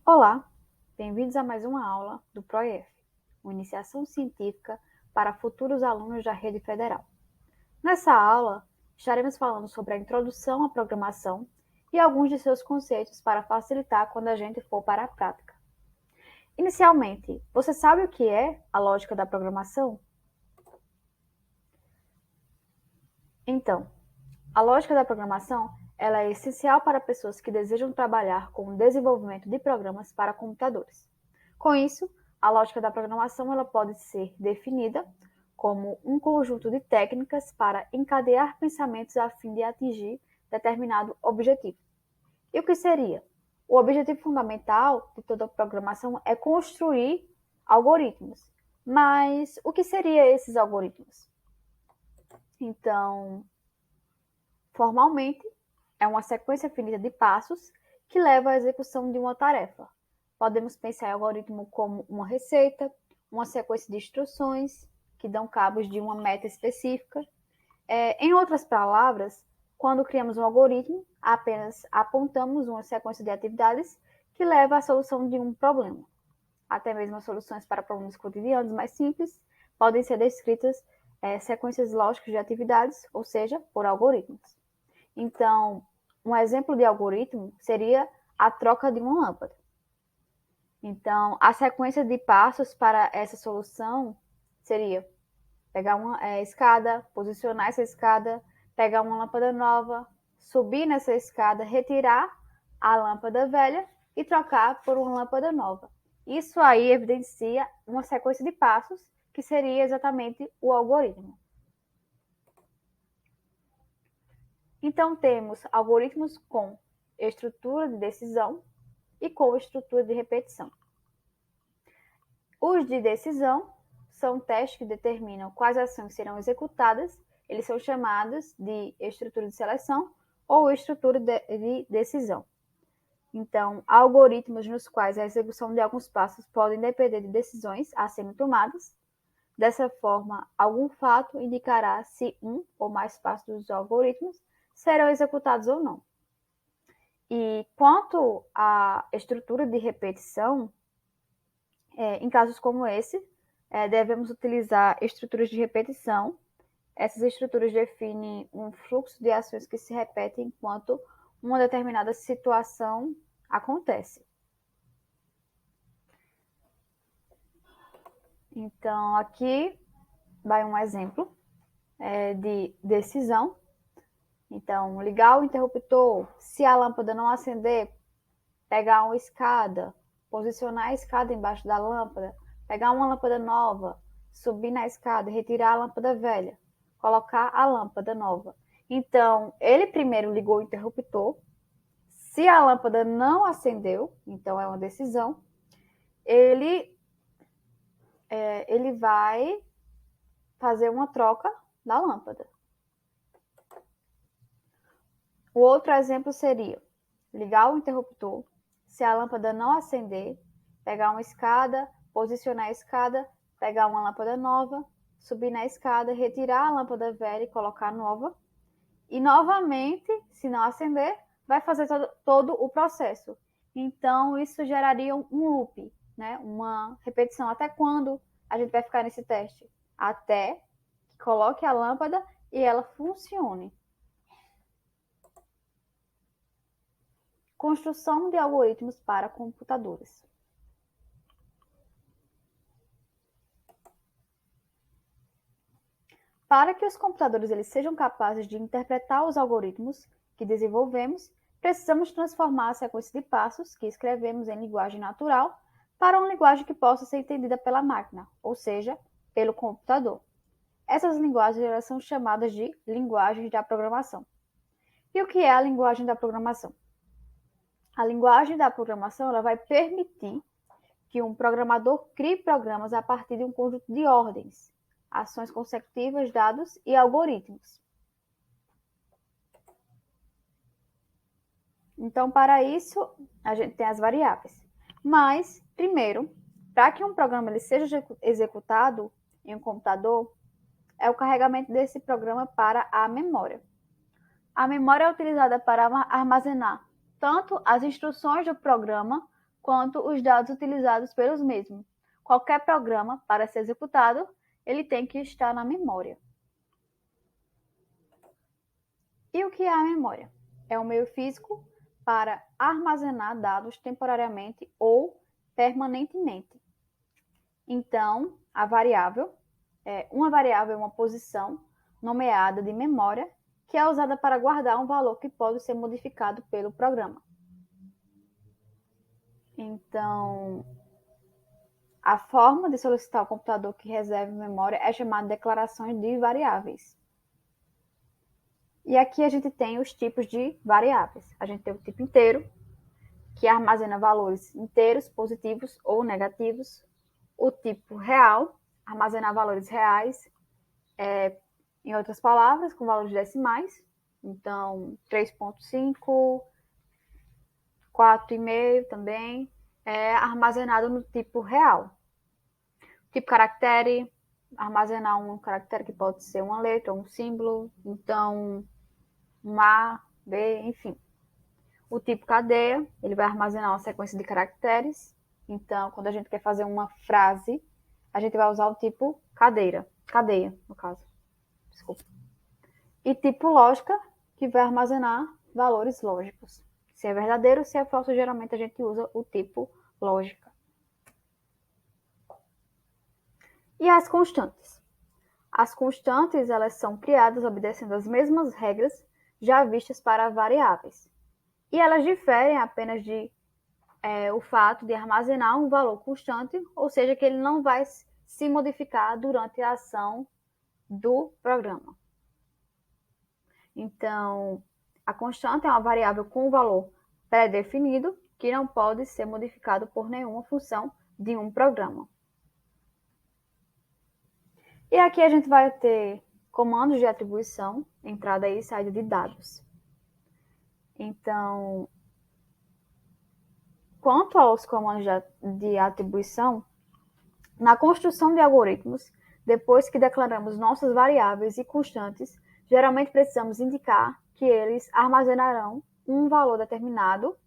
Olá, bem-vindos a mais uma aula do PROIEF, uma iniciação científica para futuros alunos da rede federal. Nessa aula, estaremos falando sobre a introdução à programação e alguns de seus conceitos para facilitar quando a gente for para a prática. Inicialmente, você sabe o que é a lógica da programação? Então, a lógica da programação ela é essencial para pessoas que desejam trabalhar com o desenvolvimento de programas para computadores. Com isso, a lógica da programação ela pode ser definida como um conjunto de técnicas para encadear pensamentos a fim de atingir determinado objetivo. E o que seria? O objetivo fundamental de toda a programação é construir algoritmos. Mas o que seriam esses algoritmos? Então, formalmente, é uma sequência finita de passos que leva à execução de uma tarefa. Podemos pensar em algoritmo como uma receita, uma sequência de instruções que dão cabo de uma meta específica. Em outras palavras, quando criamos um algoritmo, apenas apontamos uma sequência de atividades que leva à solução de um problema. Até mesmo as soluções para problemas cotidianos mais simples podem ser descritas sequências lógicas de atividades, ou seja, por algoritmos. Então, um exemplo de algoritmo seria a troca de uma lâmpada. Então, a sequência de passos para essa solução seria pegar uma escada, posicionar essa escada, pegar uma lâmpada nova, subir nessa escada, retirar a lâmpada velha e trocar por uma lâmpada nova. Isso aí evidencia uma sequência de passos que seria exatamente o algoritmo. Então, temos algoritmos com estrutura de decisão e com estrutura de repetição. Os de decisão são testes que determinam quais ações serão executadas, eles são chamados de estrutura de seleção ou estrutura de decisão. Então, há algoritmos nos quais a execução de alguns passos podem depender de decisões a serem tomadas. Dessa forma, algum fato indicará se um ou mais passos dos algoritmos serão executados ou não. E quanto à estrutura de repetição, em casos como esse, devemos utilizar estruturas de repetição. Essas estruturas definem um fluxo de ações que se repetem enquanto uma determinada situação acontece. Então, aqui vai um exemplo de decisão. Então, ligar o interruptor, se a lâmpada não acender, pegar uma escada, posicionar a escada embaixo da lâmpada, pegar uma lâmpada nova, subir na escada, retirar a lâmpada velha, colocar a lâmpada nova. Então, ele primeiro ligou o interruptor. Se a lâmpada não acendeu, então é uma decisão, ele vai fazer uma troca da lâmpada. O outro exemplo seria ligar o interruptor, se a lâmpada não acender, pegar uma escada, posicionar a escada, pegar uma lâmpada nova, subir na escada, retirar a lâmpada velha e colocar nova. E novamente, se não acender, vai fazer todo o processo. Então, isso geraria um loop, né? Uma repetição. Até quando a gente vai ficar nesse teste? Até que coloque a lâmpada e ela funcione. Construção de algoritmos para computadores. Para que os computadores eles sejam capazes de interpretar os algoritmos que desenvolvemos, precisamos transformar a sequência de passos que escrevemos em linguagem natural para uma linguagem que possa ser entendida pela máquina, ou seja, pelo computador. Essas linguagens elas são chamadas de linguagens da programação. E o que é a linguagem da programação? A linguagem da programação ela vai permitir que um programador crie programas a partir de um conjunto de ordens, ações consecutivas, dados e algoritmos. Então, para isso, a gente tem as variáveis. Mas, primeiro, para que um programa ele seja executado em um computador, é o carregamento desse programa para a memória. A memória é utilizada para armazenar tanto as instruções do programa quanto os dados utilizados pelos mesmos. Qualquer programa, para ser executado, ele tem que estar na memória. E o que é a memória? É um meio físico para armazenar dados temporariamente ou permanentemente. Então, uma variável é uma posição nomeada de memória que é usada para guardar um valor que pode ser modificado pelo programa. Então, a forma de solicitar ao computador que reserve memória é chamada de declarações de variáveis. E aqui a gente tem os tipos de variáveis. A gente tem o tipo inteiro, que armazena valores inteiros, positivos ou negativos. O tipo real, armazenar valores reais, em outras palavras, com valores decimais. Então, 3,5, 4,5 também é armazenado no tipo real. Tipo caractere, armazenar um caractere que pode ser uma letra ou um símbolo. Então, um A, B, enfim. O tipo cadeia, ele vai armazenar uma sequência de caracteres. Então, quando a gente quer fazer uma frase, a gente vai usar o tipo cadeia, no caso. Desculpa. E tipo lógica, que vai armazenar valores lógicos. Se é verdadeiro, se é falso, geralmente a gente usa o tipo lógica. E as constantes? As constantes, elas são criadas obedecendo as mesmas regras já vistas para variáveis. E elas diferem apenas o fato de armazenar um valor constante, ou seja, que ele não vai se modificar durante a ação do programa. Então, a constante é uma variável com um valor pré-definido que não pode ser modificado por nenhuma função de um programa. E aqui a gente vai ter comandos de atribuição, entrada e saída de dados. Então, quanto aos comandos de atribuição, na construção de algoritmos, depois que declaramos nossas variáveis e constantes, geralmente precisamos indicar que eles armazenarão um valor determinado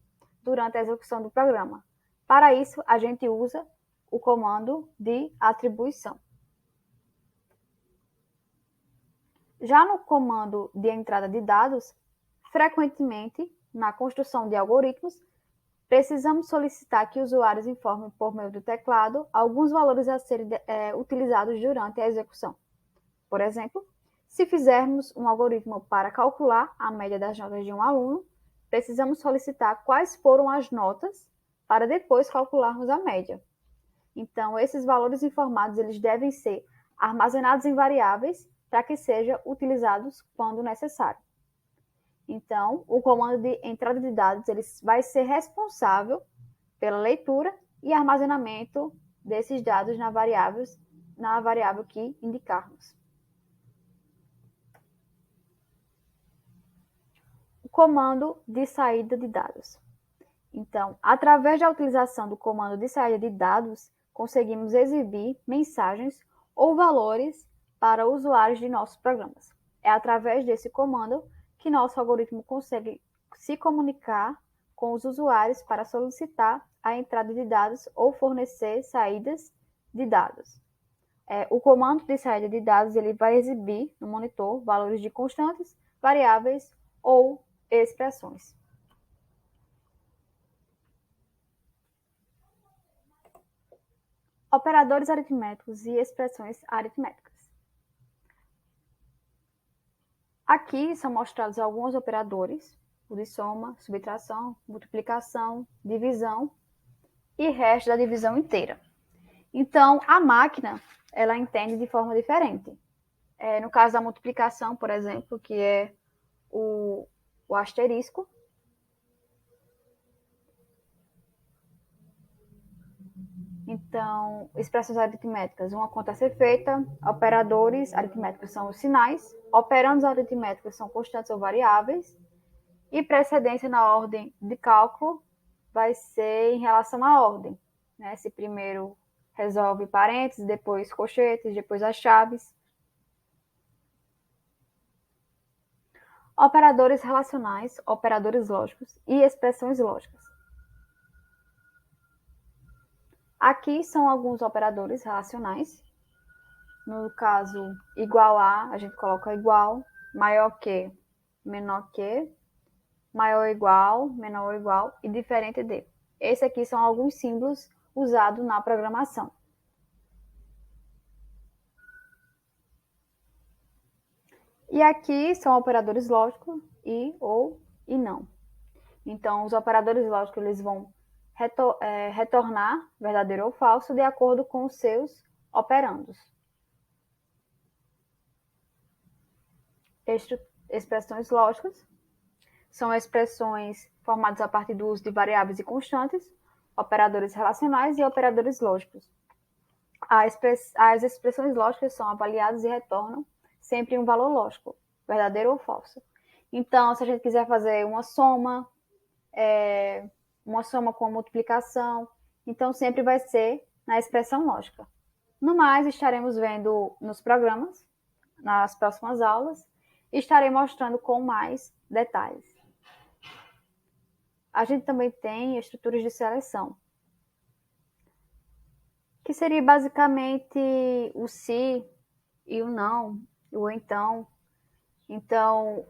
durante a execução do programa. Para isso, a gente usa o comando de atribuição. Já no comando de entrada de dados, frequentemente, na construção de algoritmos, precisamos solicitar que usuários informem por meio do teclado alguns valores a serem utilizados durante a execução. Por exemplo, se fizermos um algoritmo para calcular a média das notas de um aluno, precisamos solicitar quais foram as notas para depois calcularmos a média. Então, esses valores informados eles devem ser armazenados em variáveis para que sejam utilizados quando necessário. Então, o comando de entrada de dados ele vai ser responsável pela leitura e armazenamento desses dados na variável que indicarmos. O comando de saída de dados. Então, através da utilização do comando de saída de dados, conseguimos exibir mensagens ou valores para usuários de nossos programas. É através desse comando que nosso algoritmo consegue se comunicar com os usuários para solicitar a entrada de dados ou fornecer saídas de dados. O comando de saída de dados ele vai exibir no monitor valores de constantes, variáveis ou expressões. Operadores aritméticos e expressões aritméticas. Aqui são mostrados alguns operadores, o de soma, subtração, multiplicação, divisão e resto da divisão inteira. Então, a máquina, ela entende de forma diferente. No caso da multiplicação, por exemplo, que é o asterisco, então, expressões aritméticas, uma conta a ser feita, operadores aritméticos são os sinais, operandos aritméticos são constantes ou variáveis, e precedência na ordem de cálculo vai ser em relação à ordem. Né? Se primeiro resolve parênteses, depois colchetes, depois as chaves. Operadores relacionais, operadores lógicos e expressões lógicas. Aqui são alguns operadores relacionais. No caso, igual a gente coloca igual, maior que, menor que, maior ou igual, menor ou igual e diferente de. Esses aqui são alguns símbolos usados na programação. E aqui são operadores lógicos e, ou e não. Então, os operadores lógicos eles vão retornar verdadeiro ou falso de acordo com os seus operandos. Expressões lógicas são expressões formadas a partir do uso de variáveis e constantes, operadores relacionais e operadores lógicos. As expressões lógicas são avaliadas e retornam sempre um valor lógico, verdadeiro ou falso. Então, se a gente quiser fazer uma soma com multiplicação, então sempre vai ser na expressão lógica. No mais, estaremos vendo nos programas, nas próximas aulas, e estarei mostrando com mais detalhes. A gente também tem estruturas de seleção, que seria basicamente o se e o não, o então. Então,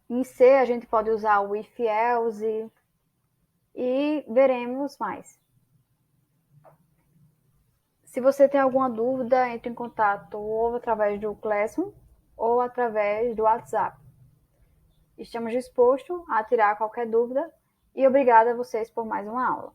em C a gente pode usar o if else e veremos mais. Se você tem alguma dúvida, entre em contato ou através do Classroom ou através do WhatsApp. Estamos dispostos a tirar qualquer dúvida e obrigada a vocês por mais uma aula.